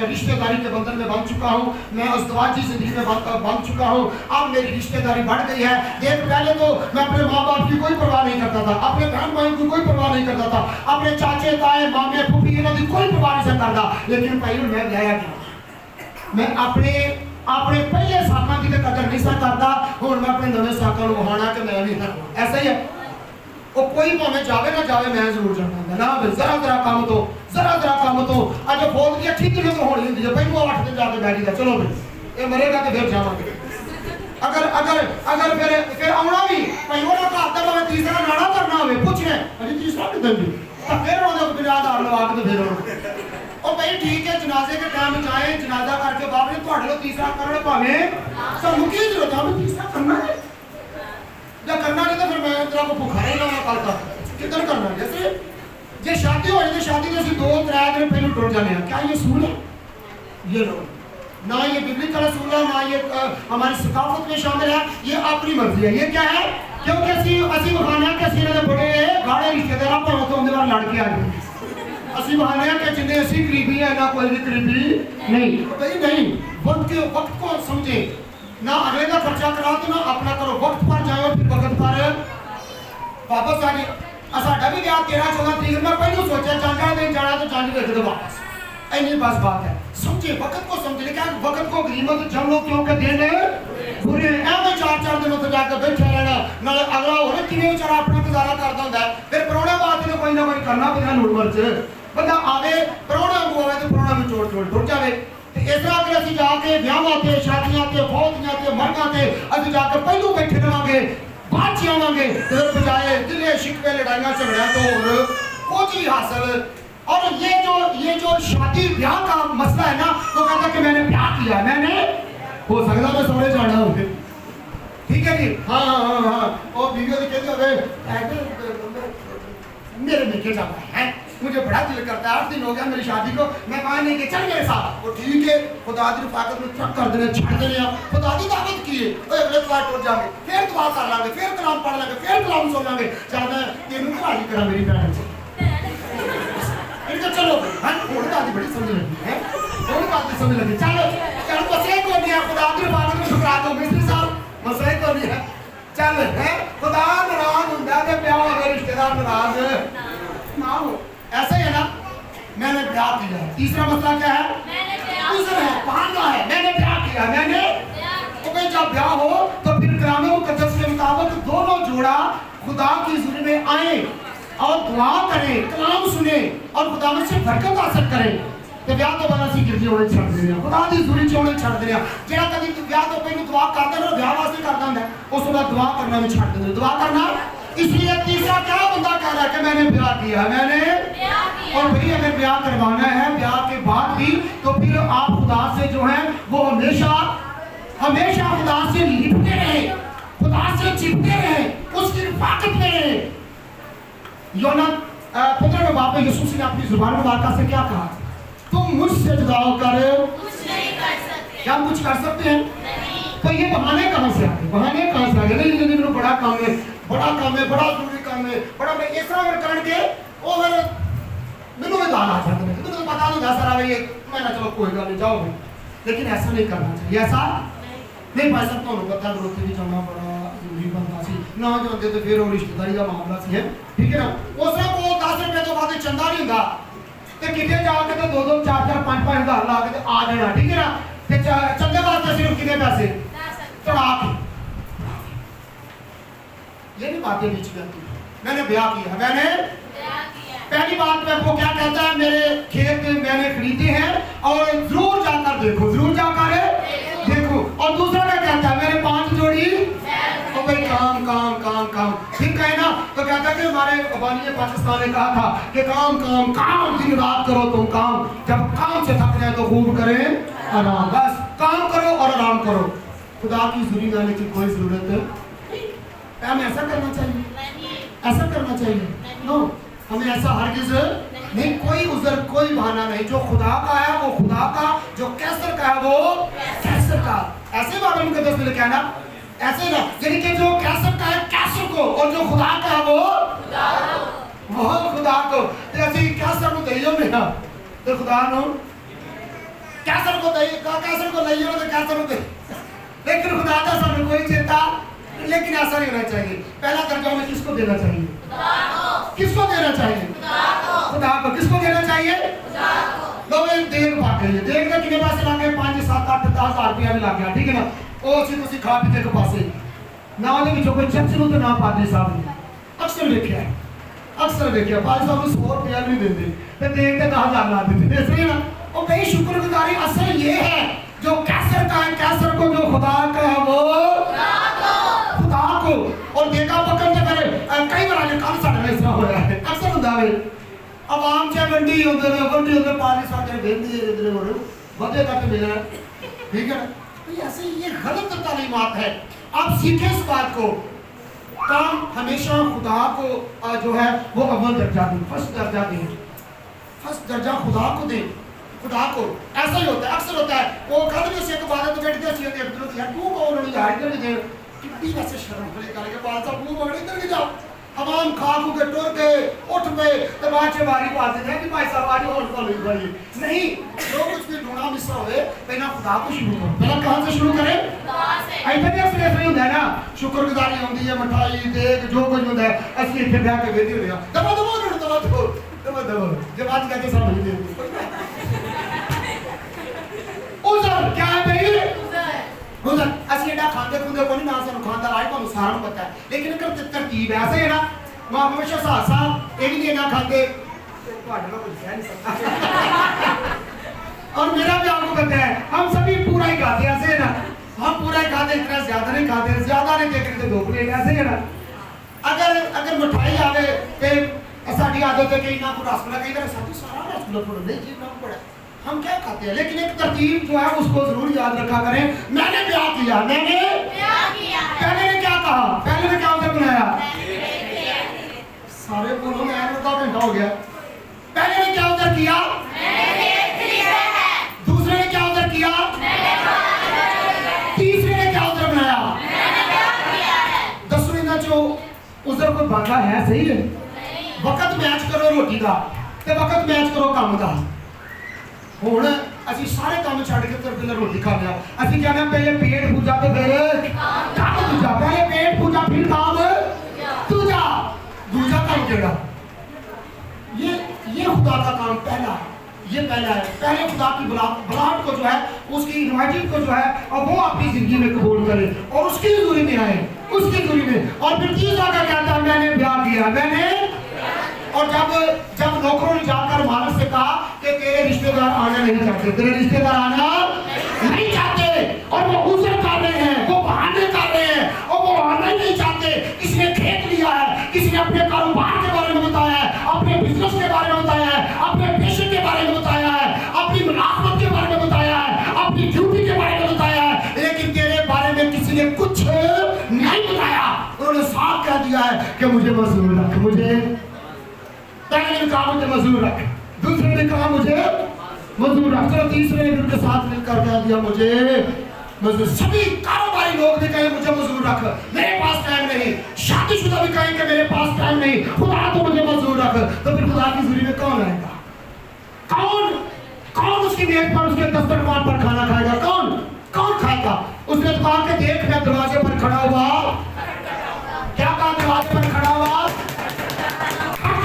रिश्तेदारी के बंधन में बंध चुका हूँ मैं उस दवाजी जिंदगी में बंध चुका हूँ अब मेरी रिश्तेदारी बढ़ गई है देख पहले तो मैं अपने माँ बाप की कोई परवाह नहीं करता था अपने बहन भाई की कोई परवाह नहीं करता था अपने चाचे ताए मामे फूफी इन्हों की कोई परवाह नहीं करता लेकिन भाई मैं गया मैं अपने पहले साकां की कदर नहीं सा करता हुण मैं अपने नवे साकां नूं वहाना कि मैं भी ऐसा ही है वो कोई भावें जावे ना जावे मैं जरूर जाना ना जरा काम तो अज बोल दिया ठीक नहीं तो होनी होंदी है भाई 8 दिन जाके बैठी दा चलो भाई ये मरेगा तो फिर जावांगे अगर फिर आउणा भी भाई ओहदा घर दा भावें तीसरा नाड़ा करना होवे पूछना अजी तीसरा किदन जी तो फिर ओहदा बिनादार लवा के फिर और भाई ठीक है जनाजे के टाइम जाए जनाजा करके बाप ने ਤੁਹਾਡੇ ਲੋ ਤੀਸਰਾ ਕਰਨ ਭਾਵੇਂ ਸਾਨੂੰ ਕੀ ਜ਼ਰੂਰਤ ਹੈ ਮੈਂ ਤੀਸਰਾ करना है या करना नहीं तो फिर मैं तेरा को भुखा ही ना कल तक किधर करना है जैसे जे शादी हो जाए शादी तो ਅਸੀਂ 2-3 दिन पहले टूट जाने हैं क्या ये सूल है ये लो ना ये बिब्लिकल असूल है ना ये हमारी सकाफत में शामिल है ये अपनी मर्जी है ये क्या है क्योंकि ਅਸੀਂ ਬਹਾਨਾ ਕਿ ਅਸੀਂ ਇਹਨਾਂ ਦੇ ਬੜੇ ਗਾੜੇ ਰਿਸ਼ਤੇਦਾਰਾਂ ਭਾਵੇਂ ਤੋਂ ਉਹਦੇ ਨਾਲ ਲੜ ਕੇ ਆ ਗਏ ਅਸੀਂ ਬਹਾਨੇ ਆ ਕਿ ਜਿੰਨੇ ਅਸੀਂ ਕਰੀਬੀ ਹੈ ਨਾ कोई भी करीबी नहीं भाई नहीं वक्त को समझे ना अगले का खर्चा करा तो ना अपना करो वक्त पर जाओ फिर वक्त पर वापस आ गए साडा भी गया 13-14 तरीक में पहले सोचा चांदा दिन जाना तो चांद देख दो वापस ऐनी बस बात है समझे वक्त को समझे क्या वक्त को गनीमत जब लोग क्यों के देने पूरे ऐਵੇਂ 4-4 दिन ਉੱਥੇ ਜਾ ਕੇ ਬੈਠੇ ਰਹਿਣਾ ਨਾਲੇ ਅਗਲਾ ਹੋਰ ਕਿਵੇਂ ਵਿਚਾਰਾ ਆਪਣਾ ਗੁਜ਼ਾਰਾ ਕਰਦਾ ਹੁੰਦਾ ਫਿਰ ਪਰੋਣੇ ਬਾਤ ਨੇ ਕੋਈ ਨਾ ਕੋਈ ਕਰਨਾ ਪੈਂਦਾ ਲੂਣ ਮਰਚ ਬੰਦਾ ਆਵੇ ਪਰੋਣਾ ਨੂੰ ਆਵੇ ਤੇ ਪਰੋਣਾ ਨੂੰ ਛੋੜ ਟੁੱਟ ਜਾਵੇ ਤੇ ਇਸ ਤਰ੍ਹਾਂ ਕਿ ਅਸੀਂ ਜਾ ਕੇ ਵਿਆਹਾਂ ਤੇ ਸ਼ਾਦੀਆਂ ਤੇ ਫੌਜਾਂ ਤੇ ਮਰਗਾਂ ਤੇ ਅਸੀਂ ਜਾ ਕੇ ਪਹਿਲੋਂ ਬੈਠੇ ਰਹਾਂਗੇ ਬਾਅਦ ਚ ਆਵਾਂਗੇ ਤੇ ਬਜਾਏ ਦਿਲੇ ਸ਼ਿਕਵੇ ਲੜਾਈਆਂ ਝਗੜਿਆਂ ਤੋਂ ਹੋਰ ਕੁਝ ਵੀ ਹਾਸਲ और ये जो शादी ब्याह का मसला है ना वो कहता है कि मैंने ब्याह किया मैंने हो सकता मैं सोने जाना हो ठीक है जी हाँ और वीडियो दिखे मेरे मिलके जाना है मुझे बड़ा दिल करता है 8 दिन हो गया मेरी शादी को मैं कहा नहीं कि चल गए साहब वो ठीक है खुदा की रफाकत में ट्रक कर देने छड़ देने खुदा की दावत की है अगले बार टूट जाएंगे फिर दुआ कर लेंगे फिर कलाम पढ़ लेंगे फिर कलाम सुन लेंगे चल मैं तेनू कहानी करा मेरी बहन से इनका चलो हाँ थोड़ी बात बड़ी समझ लगी है थोड़ी बात समझ लगी चल मसले को नहीं है खुदा की रफाकत में ठुकरा दो मिस्त्री साहब मसले को नहीं है चल है खुदा नाराज होता है ब्याह अगर रिश्तेदार नाराज ना हो ऐसा ही है ना मैंने ब्याह किया तीसरा मसला क्या है दूसरा है बहाना है मैंने ब्याह किया मैंने तो जब ब्याह हो तो फिर कलाम मुक़द्दस के मुताबिक दोनों जोड़ा खुदा की हुज़ूर में आए और दुआ करें कलाम सुने और खुदा में से बरकत हासिल करें तो ब्याह तो बड़ा सी गिरजी होने छड़ देने खुदा दी हुज़ूरी च होने छड़ देने जेड़ा कभी ब्याह तो पहले दुआ करता है ब्याह वास्ते करता है उस बाद दुआ करना भी छड़ देने दुआ करना इसलिए तीसरा क्या बंदा कह रहा है कि मैंने ब्याह किया मैंने और भाई अगर ब्याह करवाना है ब्याह के बाद भी तो फिर आप खुदा से जो है वो हमेशा खुदा से लिपटे रहे खुदा से चिपके रहे उसकी रफाकत में रहे योना 15वें बाब में यीशु ने अपनी जुबान मुबारका से क्या कहा तुम मुझसे जुदा होकर कुछ नहीं कर सकते क्या कुछ कर सकते हैं नहीं तो ये बहाने कहाँ से आते नहीं मेरे बड़ा काम है बड़ा जरूरी काम है बड़ा मैं इस तरह करन के ओ फिर मैंने में दान आ जाता है तो पता नहीं था सारा ये मैं ना चलो कोई गल नहीं जाओ भाई लेकिन ऐसा नहीं करना चाहिए ऐसा नहीं भाई साहब तो पता है रोटी भी जाना बड़ा जरूरी बनता सी ना जाते तो फिर वो रिश्तेदारी का मामला सी है ठीक है ना उसने को 10 रुपए तो बाद चंदा नहीं हुंदा ते किथे जाके तो 2-2 4-4 5-5 हज़ार ला के आ जाना ठीक है ना ते चंदे वास्ते सिर्फ कितने पैसे चढ़ा के ये नहीं बातें बीच में आती मैंने ब्याह किया पहली बात में वो क्या कहता है मेरे खेत मैंने खरीदे हैं और کہ ہمارے بانی پاکستان نے کہا تھا کہ کام کام کام دن رات کرو تم کام, جب کام سے تھک جائے تو خوب کریں آرام. بس کام کرو اور آرام کرو. خدا کی حضوری میں آنے کی کوئی ضرورت نہیں. ہمیں ایسا کرنا چاہیے, ایسا کرنا چاہیے نو, ہمیں ایسا ہرگز نہیں. کوئی عذر کوئی بہانہ نہیں. جو خدا کا ہے وہ خدا کا, جو کیسر کا ہے وہ کیسر کا. ایسے بابل مقدس میں کہنا ایسے نا, یعنی کہ جو کیسر کا ہے کیسر کو, اور جو خدا کا ہے وہ خدا کو. ایسے کیسر کو دئیو میں تو خدا نو کیسر کو دئیو, کیسر کو لئیو تو کیسر کو دئیو, لیکن خدا کا سب کوئی چیتا. لیکن ایسا نہیں ہونا چاہیے. پہلا درجہ ہمیں کس کو دینا چاہیے؟ کس کو دینا چاہیے؟ خدا کو. کس کو دینا چاہیے؟ لوگ دیکھ پاتے ہیں, دیکھ میں کنے پاسے لگ گئے 5 7 8 10 ہزار روپیہ بھی لگ گیا, ٹھیک ہے نا. وہ سی تسی کھا پیتے کے پاسے نہ والے بھی کوئی چرچ نو تو نہ پادری صاحب نے اکثر دیکھا ہے, اکثر دیکھا پادری صاحب کو 100 روپیہ نہیں دیتے تے دیکھ کے 10,000 لا دیتے. اس لیے نا وہ بے شکر گزاری اصل یہ ہے, جو کیسر کا ہے کیسر کو, جو خدا کا ہے وہ خدا کو. اور دیکھا پکڑ سے کرے کئی بار آج کل ساڑھا اس طرح ہو رہا ہے, اکثر ہوتا ہے عوام چاہے ونڈی ہوتے ہیں, ونڈی ہوتے ہیں پادری صاحب نے بھیج دیے ادھر ہو رہے بدے کا کہ ملنا, ٹھیک ہے نا. ایسے یہ غلط تعلیمات ہے. آپ سیکھیں اس بات کو, کام ہمیشہ خدا کو جو ہے وہ اول درجہ دیں, فرسٹ درجہ دیں, فرسٹ درجہ خدا کو دیں, خدا کو. ایسا ہی ہوتا ہے, اکثر ہوتا ہے. وہ گھر میں سے ایک بات تو بیٹھ کے چیئے دیکھ دو, یار تو کون ہونے جا ادھر دے کتنی ویسے شرم کھڑے کرے کے بات صاحب وہ بڑے ادھر جاؤ. عوام کھا کھو کے ٹور گئے, اٹھ گئے, تماچے باری پاتے ہیں کہ بھائی صاحب آج اور کھا لیں بھائی. نہیں, جو کچھ بھی ڈھونڈا مصرا ہوئے پہلا خدا کو شروع کرو. پہلا کہاں سے شروع کریں؟ ایسا بھی اکثر ایسا ہی ہوتا ہے نا, شکر گزاری ہوتی ہے, مٹھائی دیکھ جو کچھ ہوتا ہے, اسی اتنے بیٹھ کے بیٹھی ہوئی ہے دبا دبا دبا دبا دبا دبا جب آج کہتے سب نہیں دیتے. عذر کیا ہے بھائی؟ عذر اسی ایڈا کھاندے کھوندے کو نہیں, نہ سانو کھاندہ رائے کو سارا پتہ ہے, لیکن اگر ترتیب ایسے ہے نا, وہاں ہمیشہ ساتھ ساتھ ایک لیے نہ کھاندے اور میرا بھی آپ کو کہتے ہیں ہم سبھی پورا ہی کھاتے ہیں, ایسے ہے نا, ہم پورا ہی کھاتے, اتنا زیادہ نہیں کھاتے, زیادہ نہیں دیکھ رہے دو پلیٹ, ایسے ہے نا. اگر مٹھائی آوے کہ ساڑھی عادت ہے کہ انہاں کو رسگلہ کہیں گا ساتھی سارا رسگلہ پڑھو, نہیں جی نہ پڑھا, ہم کیا کھاتے ہیں. لیکن ایک ترتیب جو ہے اس کو ضرور یاد رکھا کریں. میں نے بیعت کیا, میں نے پہلے نے کیا کہا, پہلے نے کیا عذر بنایا, سارے بولوں میں آدھا گھنٹہ ہو گیا. پہلے نے کیا عذر کیا, دوسرے نے کیا عذر کیا, تیسرے نے کیا عذر بنایا. دسویں نہ جو عذر کو باندھا ہے صحیح ہے. وقت میچ کرو روٹی کا تے وقت میچ کرو کام کا. ہوں اسی سارے کام چھڑ کے تو پہلے روٹی کھا لیا. اسی کیا نا پہلے پیٹ پوجا تو پھر کام دوجا, پہلے پیٹ پوجا پھر کام دوجا, دوجا کام کیڑا. یہ خدا کا کام پہلا ہے, یہ پہلا ہے. پہلے خدا کی بلاٹ کو جو ہے, اس کی انوائٹنگ کو جو ہے, اور وہ اپنی زندگی میں قبول کرے اور اس کی حضوری میں آئے, اس کی حضوری میں. اور پھر تیسرا کا کہتا ہے میں نے بیعت کیا, میں نے. اور جب نوکروں نے جا کر مالک سے کہا کہ تیرے رشتہ دار آنا نہیں چاہتے, تیرے رشتہ دار آنا نہیں چاہتے, اور وہ عذر کر رہے ہیں, وہ بہانے کر رہے ہیں, اور وہ آنا ہی نہیں چاہتے. کسی نے کھیت لیا ہے, کسی نے اپنے کاروبار کے بارے میں بتایا ہے, اپنے بزنس کے بارے میں بتایا ہے, اپنے پیشے کے بارے میں بتایا ہے, اپنی ملازمت کے بارے میں بتایا ہے, اپنی ڈیوٹی کے بارے میں بتایا ہے, لیکن تیرے بارے میں کسی نے کچھ نہیں بتایا. انہوں نے صاف کہہ دیا ہے کہ مجھے مزدور رکھ, مجھے پہلے نے کہا مجھے مزدور رکھ, دوسرے نے کہا مجھے مزدور رکھ, چلو تیسرے نے ان کے ساتھ مل کر کہہ دیا مجھے مزدور. سبھی کاروباری لوگ بھی کہیں مجھے مزدور رکھ, میرے پاس ٹائم نہیں. شادی شدہ بھی کہیں کہ میرے پاس ٹائم نہیں, خدا تو مجھے مزدور رکھ. تو پھر خدا کی حضوری میں کون آئے گا, کون اس کی میز پر, اس کے دسترخوان پر کھانا کھائے گا, کون کھائے گا. اس نے کہا کہ دیکھ میں دروازے پر کھڑا ہوا, کیا کہا دروازے پر کھڑا ہوا,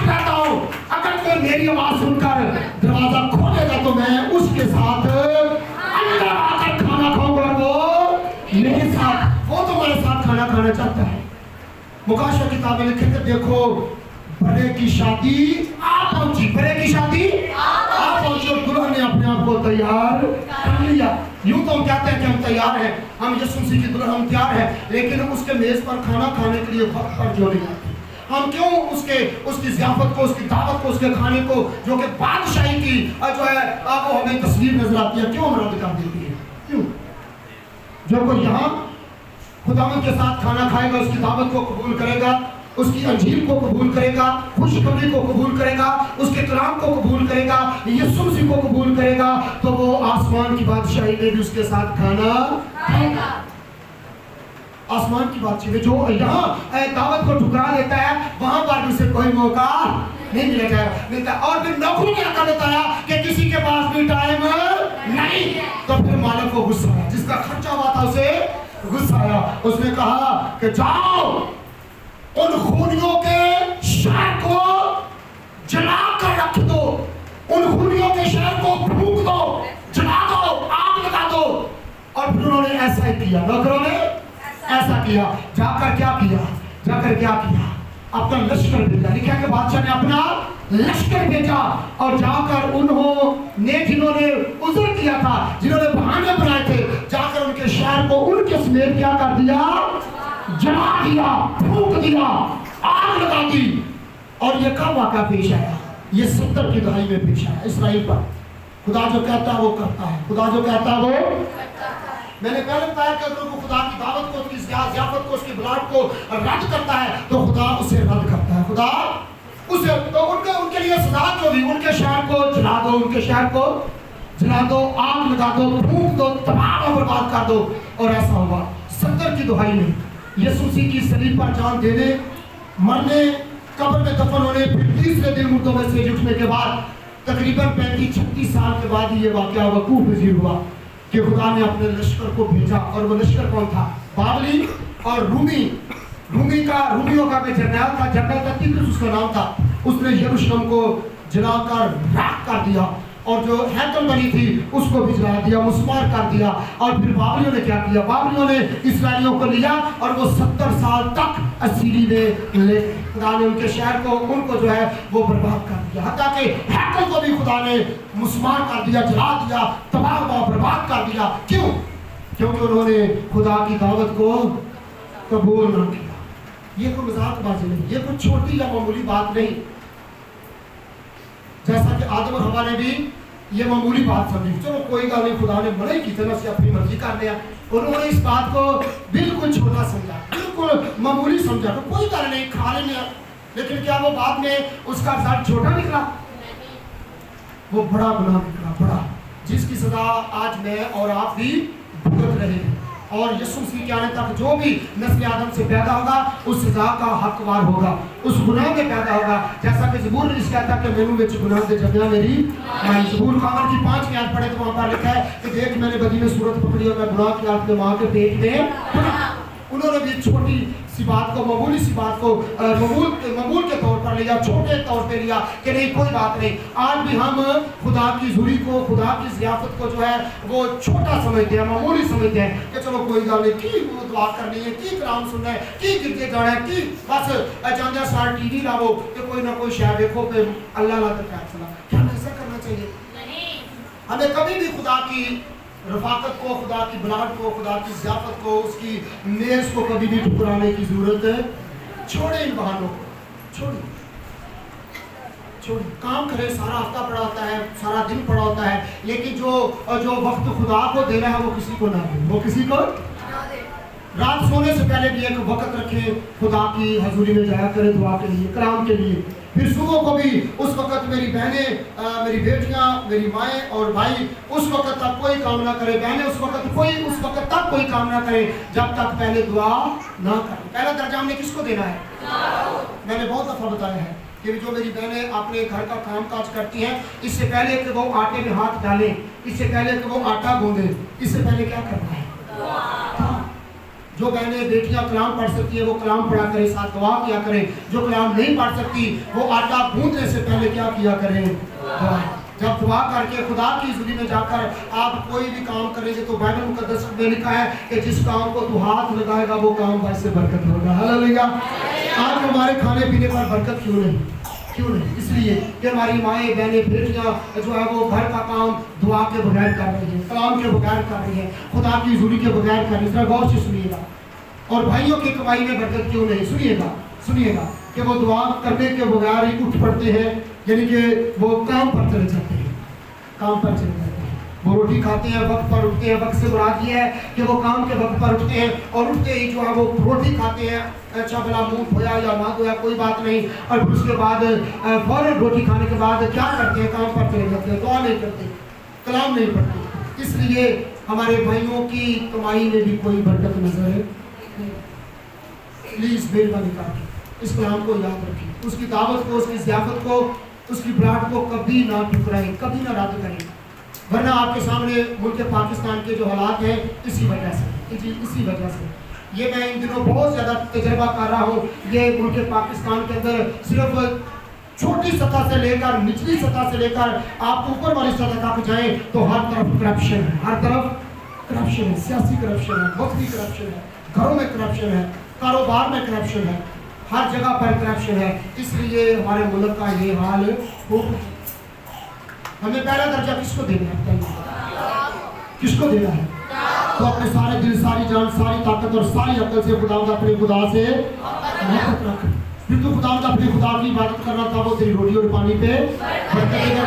کہتا ہوں اگر کوئی میری آواز سن کر دروازہ کھولے گا تو میں اس کے ساتھ اندر آ کر کھانا کھاؤں گا, وہ میرے ساتھ, وہ تو میرے ساتھ کھانا کھانا چاہتا ہے. مکاشفہ کتابیں لکھے تھے, دیکھو بڑے کی شادی آ پہنچی, بڑے کی شادی آ پہنچی, اور دلہن نے اپنے آپ کو تیار کر لیا. یوں تو ہم کہتے ہیں کہ ہم تیار ہیں, ہم یسوع مسیح کی دلہن ہم تیار ہیں, لیکن اس کے میز پر کھانا کھانے کے لیے وقت پر جو نہیں آتی. हम क्यों उसकी ज़ियाफत को, उसकी दावत को, उसके खाने को जो कि बादशाही की जो है वो हमें तस्वीर नजर आती है, क्यों हम रद्द कर देती है? क्यों? जो कोई यहाँ खुदावंद के साथ खाना खाएगा, उसकी दावत को कबूल करेगा, उसकी अंजील को कबूल करेगा, खुशखबरी को कबूल करेगा, उसके कलाम को कबूल करेगा, यीशु मसीह को कबूल करेगा, तो वो आसमान की बादशाही में भी उसके साथ खाना खाएगा। आसमान की बादशाही में जो यहाँ दावत को ठुकरा देता है, वहां पर भी उसे कोई मौका नहीं मिलता। और फिर नौकरों ने आकर बताया कि किसी के पास भी टाइम नहीं, तो फिर मालिक को गुस्सा आया, जिसका खर्चा हुआ था उसे गुस्सा आया। उसने कहा कि जाओ उन खूनियों के शहर को जला कर रख दो, उन खूनियों के शहर को फूंक दो, जला दो, आग लगा दो। और फिर उन्होंने ऐसा ही किया, नौकरों ने ऐसा किया। जाकर क्या किया? अपना लश्कर भेजा। लिखा कि बादशाह ने अपना लश्कर भेजा और जाकर उन्होंने जिन्होंने उज़र किया था, जिन्होंने बहाने बनाए थे, जाकर उनके शहर को उनके समेत क्या कर दिया? जला दिया, फूंक दिया, आग लगा दी। और ये कब वाक़या पेश आया? ये 70 की दहाई में पेश आया इसराइल पर। खुदा जो कहता है वो करता है, खुदा जो कहता है वो करता है। मैंने पहले बताया कि अगर वो खुदा की दावत को, उसकी ज़ियाफत को, उसकी बुलाहट को रद्द करता है तो खुदा उसे रद्द करता है। खुदा उसे तो उनके लिए सजा जो भी, उनके शहर को जला दो, उनके शहर को जला दो, आग लगा दो, फूंक दो, तबाह और बर्बाद कर दो। और ऐसा हुआ 70 की दुहाई में यीशु मसीह की सलीब पर जान देने, मरने, कब्र में दफन होने, फिर तीसरे दिन मुर्दों में से उठने के बाद तकरीबन 35-36 साल के बाद ये वाक़या वकूफ़ पज़ीर हुआ कि खुदा ने अपने लश्कर को भेजा। और वो लश्कर कौन था? बाबली और रूमियों का कोई जर्नल था, जनरल तिग्रिस उसका नाम था। उसने यरूशलेम को जलाकर राख कर दिया और जो हैकल बनी थी उसको भी जला दिया, मुस्मार कर दिया। और फिर बाबलियों ने क्या किया? बाबलियों ने इस्राएलियों को लिया और वो 70 साल तक असीरी में ले, खुदा ने उनके शहर को, उनको जो है वो बर्बाद कर दिया। हत्ता कि हैकल को भी खुदा ने मुस्मार कर दिया, जला दिया, तबाह बर्बाद कर दिया। क्यों? क्योंकि उन्होंने खुदा की दावत को कबूल न किया। ये कोई मजाकबाजी नहीं, ये कोई छोटी या मामूली बात नहीं। जैसा कि आदम और हवा ने भी ये मामूली बात समझी, चलो कोई गल नहीं, खुदा ने मना ही की तरह से अपनी मर्जी कर लिया। उन्होंने इस बात को बिल्कुल छोटा समझा, बिल्कुल मामूली समझा, तो कोई गल नहीं, खा लेंगे। लेकिन क्या वो बाद में उसका रिजल्ट छोटा निकला? वो बड़ा गुनाह निकला, बड़ा, जिसकी सजा आज मैं और आप भी भुगत रहे हैं। और यीशु मसीह के आने तक जो भी नस्ल आदम से पैदा होगा उस सजा का हकदार होगा, उस गुनाह में पैदा होगा। जैसा कि ज़बूर में कहता है कि मैनू विच गुनाह दे जमिया मेरी माई। ज़बूर कामर की 5 आयत पढ़े तो वहाँ पर लिखा है कि देख मैंने बदी में सूरत पकड़ी और मैं गुनाह की हालत में माँ के पेट में पड़ा। उन्होंने भी छोटी सी बात को, मामूली सी बात को मामूल के तौर पर लिया, छोटे तौर पे लिया कि नहीं कोई बात नहीं। आज भी हम खुदा की ज़ुरी को, खुदा की ज़ियाफत को जो है वो छोटा समझते हैं, मामूली समझते हैं कि चलो कोई गल नहीं, की दुआ करनी है, की कलाम सुनना है, की गिरजे जाना है, की बस जाने सार टीवी लाओ कि कोई ना कोई शायद देखो कि अल्लाह ला तक चला। क्या ऐसा करना चाहिए? हमें कभी भी खुदा की रफाकत को, खुदा की बुलाहट को, खुदा की ज़ियाफत को, उसकी मेज़ को कभी भी ठुकराने की ज़रूरत है। छोड़े इन बहानों को, छोड़े काम करे। सारा हफ्ता पड़ा होता है, सारा दिन पड़ा होता है, लेकिन जो वक्त खुदा को देना है वो किसी को ना दे, वो किसी को रात सोने से पहले भी एक वक्त रखे, खुदा की हजूरी में जाया करे दुआ के लिए, कलाम के लिए। फिर सुबह को भी उस वक्त मेरी बहनें, मेरी बेटियां, मेरी माएँ और भाई उस वक्त तक कोई काम ना करे, बहनें उस वक्त तक कोई काम ना करे जब तक पहले दुआ ना करें। पहला दर्जा हमने किसको देना है? मैंने बहुत दफ़ा बताया है कि जो मेरी बहनें अपने घर का काम काज करती हैं, इससे पहले कि वो आटे में हाथ डालें, इससे पहले कि वो आटा गूंदें, इससे पहले क्या करना है? जो बहनें बेटियां कलाम पढ़ सकती है वो कलाम पढ़ा करें, साथ दुआ किया करें। जो कलाम नहीं पढ़ सकती वो आटा गूंदने से पहले क्या किया करें? दुआ। जब दुआ करके खुदा की ज़ुरी में जाकर आप कोई भी काम करेंगे तो बाइबल मुकद्दस में लिखा है कि जिस काम को तू हाथ लगाएगा वो काम वैसे बरकत होगा। हालेलुया। आज हमारे खाने पीने पर बरकत क्यों नहीं? इसलिए कि हमारी माएँ, बहनें, बेटियां जो है वो घर का काम दुआ के बगैर कर रही है, कलाम के बगैर कर रही है, खुदा की ज़ुरी के बगैर कर रही है। गौर से सुनिएगा। और भाइयों की कमाई में बरकत क्यों नहीं? सुनिएगा कि वो दुआ करने के बगैर ही उठ पड़ते हैं, यानी कि वो काम पर चले जाते हैं, काम पर चले जाते हैं। वो रोटी खाते हैं, वक्त पर उठते हैं। वक्त से मुराद ये है कि वो काम के वक्त पर उठते हैं और उठते ही जो है वो रोटी खाते हैं। अच्छा भला मुंह धोया या ना धोया कोई बात नहीं, और फिर उसके बाद फौरन रोटी खाने के बाद क्या करते हैं, काम पर चले जाते हैं, दुआ नहीं करते, कलाम नहीं पढ़ते। इसलिए हमारे भाइयों की कमाई में भी कोई बरकत नजर है। प्लीज मेहरबानी करके इस कलाम को याद रखिए, उसकी दावत को, उसकी ज़ियाफत को, उसकी बुलाहट को कभी ना ठुकराएं, कभी ना रद्द करें, वरना आपके सामने मुल्क पाकिस्तान के जो हालात हैं इसी वजह से ये मैं इन दिनों बहुत ज़्यादा तजर्बा कर रहा हूँ। ये मुल्क पाकिस्तान के अंदर सिर्फ छोटी सतह से लेकर निचली सतह से लेकर आप ऊपर वाली सतह तक जाएं तो हर तरफ करप्शन है, हर तरफ करप्शन है, सियासी करप्शन है, वक्ती करप्शन है, घरों में करप्शन है, कारोबार में करप्शन है, हर जगह पर करप्शन है। इसलिए हमारे मुल्क का ये हाल हो। हमें पहला दर्जा किसको देना है? किसको देना है? तो अपने सारे दिल, सारी जान, सारी ताकत और सारी अकल से खुदावंद अपने खुदा से मोहब्बत रख। फिर तो खुदावंद अपने खुदा की इबादत करना था, वो तेरी रोटी और पानी पे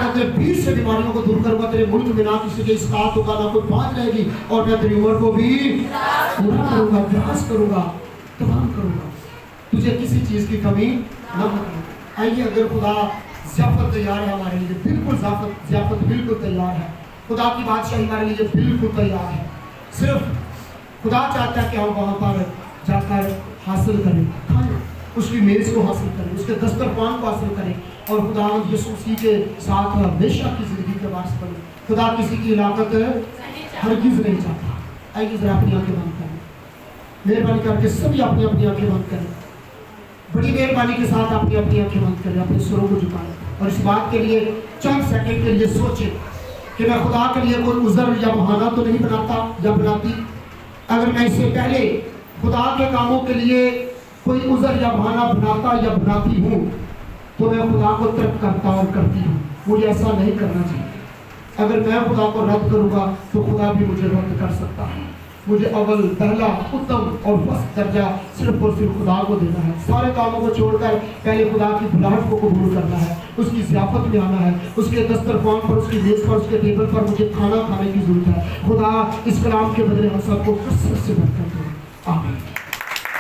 अपने भीड़ से बीमारियों को दूर करूंगा। तेरे मुल्क में ना किसी के इस्लात होगा, ना कोई बात रहेगी, और मैं तेरी उम्र को भी पूरा करूंगा, विकास करूंगा, तमाम करूंगा, तुझे किसी चीज की कमी न होगी। आइए, अगर खुदा ज़ियाफत तैयार है हमारे लिए, बिल्कुल ज़ियाफत बिल्कुल तैयार है। खुदा की बादशाही हमारे लिए बिल्कुल तैयार है। सिर्फ खुदा चाहता है कि हम वहाँ पर जाकर हासिल करें, खाएं, उसकी मेज़ को हासिल करें, उसके दस्तरखान को हासिल करें, और खुदा यीशु मसीह के साथ हमेशा की ज़िंदगी के वास्ते करें। खुदा किसी की हिलाकत हरगिज़ नहीं चाहता। आइए ज़रा अपनी आँखें बंद करें, मेहरबानी करके सभी अपनी अपनी आँखें बंद करें, बड़ी मेहरबानी के साथ अपनी अपनी आँखें बंद करें, अपने सुरों को झुकाएं, और इस बात के लिए चंद सेकंड के लिए सोचें कि मैं खुदा के लिए कोई उज़र या बहाना तो नहीं बनाता या बनाती। अगर मैं इससे पहले खुदा के कामों के लिए कोई उज़र या बहाना बनाता या बनाती हूँ तो मैं खुदा को तर्क करता और करती हूँ। मुझे ऐसा नहीं करना चाहिए। अगर मैं खुदा को रद्द करूँगा तो खुदा भी मुझे रद्द कर सकता है। मुझे अव्वल, पहला, उत्तम और फर्स्ट दर्जा सिर्फ और सिर्फ खुदा को देना है। सारे कामों को छोड़कर पहले खुदा की बुलाहट को कबूल करना है, उसकी ज़ियाफत में आना है, उसके दस्तरखान पर, उसकी मेज़ पर, उसके टेबल पर मुझे खाना खाने की जरूरत है। खुदा इस कलाम के बदले हम सबको कसरत से बरकत दे। आमीन।